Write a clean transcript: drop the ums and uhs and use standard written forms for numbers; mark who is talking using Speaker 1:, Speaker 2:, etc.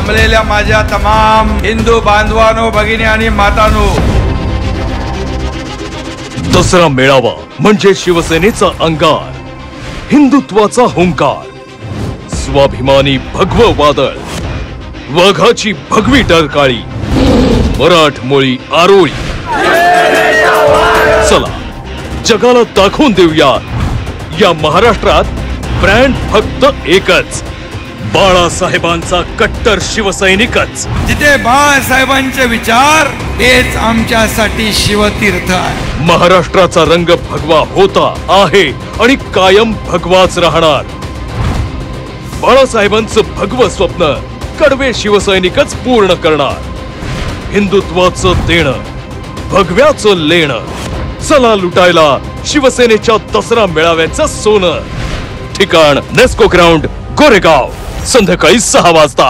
Speaker 1: जमलेल्या माझ्या तमाम हिंदू बांधवांनो, भगिनी आणि मातांनो,
Speaker 2: दसरा मेळावा म्हणजे शिवसेनेचा अंगार, हिंदुत्वाचा हुंकार, स्वाभिमानी भगव वादळ, वाघाची भगवी डरकाळी, मराठमोळी आरोळी। चला जगाला दाखवून देऊया, या महाराष्ट्रात ब्रँड फक्त एकच, बाळासाहेबांचा कट्टर शिवसैनिकच।
Speaker 1: जिथे बाळासाहेबांचे विचार तेच आमच्यासाठी शिवतीर्थ आहे।
Speaker 2: महाराष्ट्राचा रंग भगवा होता, आहे आणि कायम भगवाच राहणार। बाळासाहेबांचं भगवं स्वप्न कडवे शिवसैनिकच पूर्ण करणार। हिंदुत्वाचं देणं, भगव्याचं लेणं, चला लुटायला शिवसेनेच्या दसरा मेळाव्याचं सोनं। ठिकाण नेस्को ग्राउंड, गोरेगाव, संध्याकाळी 6 वाजता।